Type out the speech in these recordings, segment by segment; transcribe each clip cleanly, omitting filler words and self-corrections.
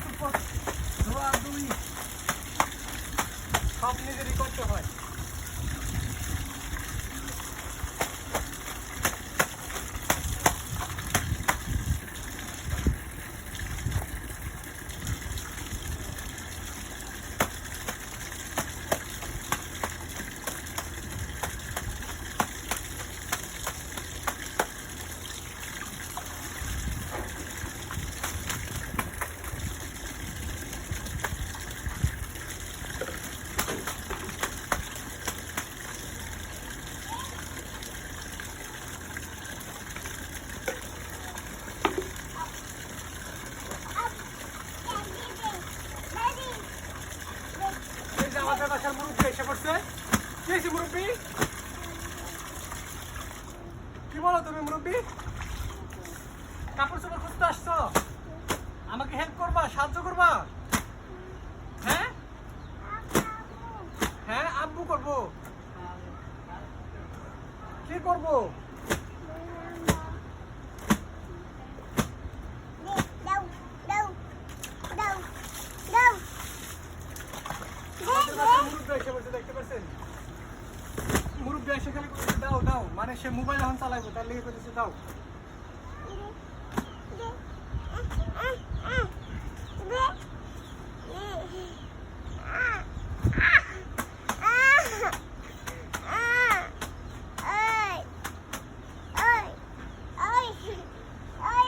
চোপড় ধোয়া ধুই সব নিজেরই করতে হয়। আমাদের বাসার মুরব্বী এসে পড়ছে। কি হয়েছে মুরব্বী? কি বলো তুমি মুরব্বী? কাপড় চোপড় খুঁজতে আসছো? আমাকে হেল্প করবা, সাহায্য করবা? হ্যাঁ হ্যাঁ, আব্বু করবো। কি করবো? দেখতে পাচ্ছেন মুরব্বী এসে খালি দাও দাও, মানে সে মোবাইল এখন চালাইবো, তার লেগে করতেছে দাও।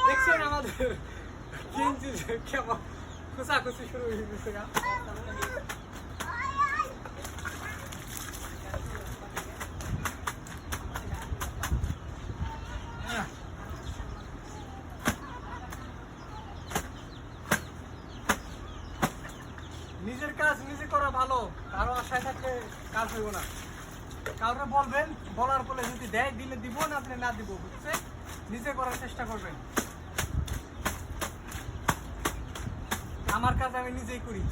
দেখছেন আমাদের কেমন খুশাখুশি শুরু হয়ে গেছে। নিজের কাজ নিজে করা ভালো, কারো আশায় থাকলে কাজ হইব না। কারো বলবেন, বলার পরে যদি দেয় দিলে দিব, না আপনি না দিব, বুঝছে? নিজে করার চেষ্টা করবেন। আমার কাজ আমি নিজেই করি।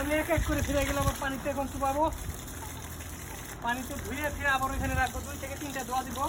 আমি এক এক করে ফিরে গেলে আবার পানিতে এখন চুপাবো। পানিতে ধুয়ে ফিরে আবার ওইখানে রাখবো, 2 থেকে 3টা ধোয়া দিব।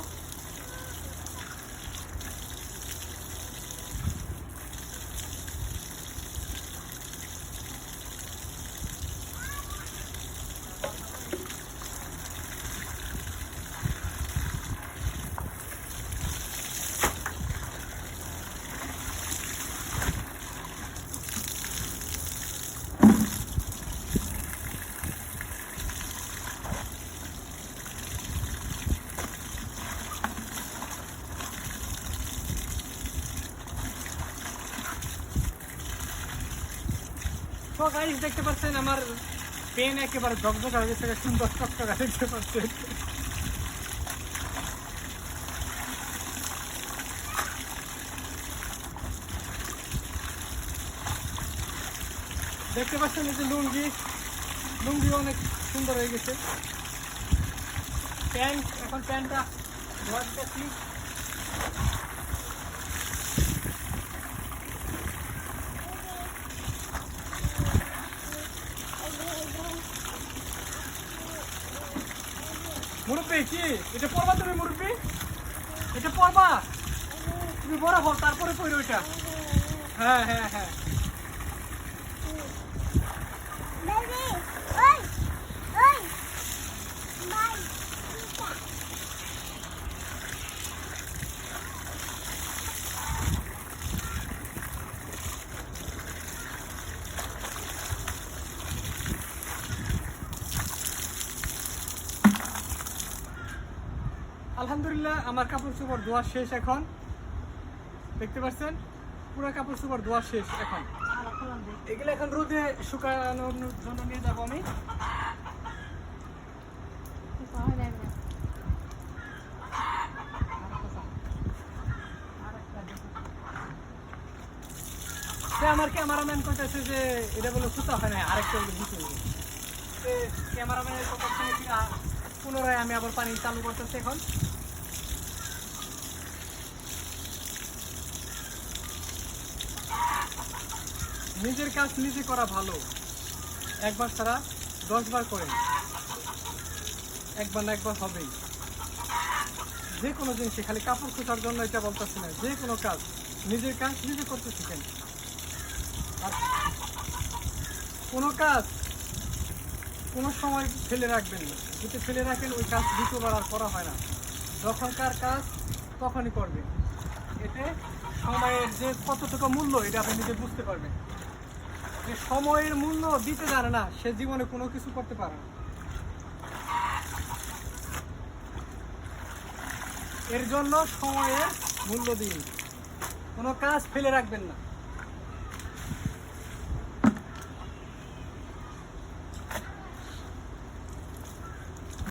তো গাইস দেখতে পাচ্ছেন আমার পেন একেবারে ঝকঝকা হয়ে গেছে, সুন্দর চকচকা দেখতে পাচ্ছেন। দেখতে পাচ্ছেন এই যে লুঙ্গি অনেক সুন্দর হয়ে গেছে। প্যান্ট, এখন প্যান্টটা ধোয়া দিতেছি। মুরব্বী কি এটা পড়বা তুমি? মুরব্বী এটা পড়বা তুমি? বরাবর তারপরে পড়ো ওইটা। হ্যাঁ হ্যাঁ হ্যাঁ, আলহামদুলিল্লাহ আমার কাপড় চোপড় ধোয়া শেষ। এখন দেখতে পাচ্ছেন পুরো কাপড় চোপড় ধোয়া শেষ। এখন এগুলো এখন রোদে শুকানোর জন্য নিয়ে যাবো আমি। আমার ক্যামেরাম্যান কইতেছে যে এটা বলে সুতা হয় না, আরেকটা বলে দিতে হবে। ক্যামেরাম্যানের কথা শুনে পুনরায় আমি আবার পানি চালু করতেছি এখন। নিজের কাজ নিজে করা ভালো, একবার ছাড়া 10 বার করেন, একবার না একবার হবেই। যে কোনো জিনিসে, খালি কাপড় খোঁচার জন্য এটা বলতেছি না, যে কোনো কাজ নিজের কাজ নিজে করতে শিখেন। আর কোনো কাজ কোনো সময় ফেলে রাখবেন না, যদি ফেলে রাখেন ওই কাজ দ্বিতীয়বার আর করা হয় না। যখনকার কাজ তখনই করবেন, এতে সময়ের যে কতটুকু মূল্য এটা আপনি নিজে বুঝতে পারবেন। যে সময়ের মূল্য দিতে জানে না সে জীবনে কোনো কিছু করতে পারে না। এর জন্য সময়ের মূল্য দিন, কোনো কাজ ফেলে রাখবেন না।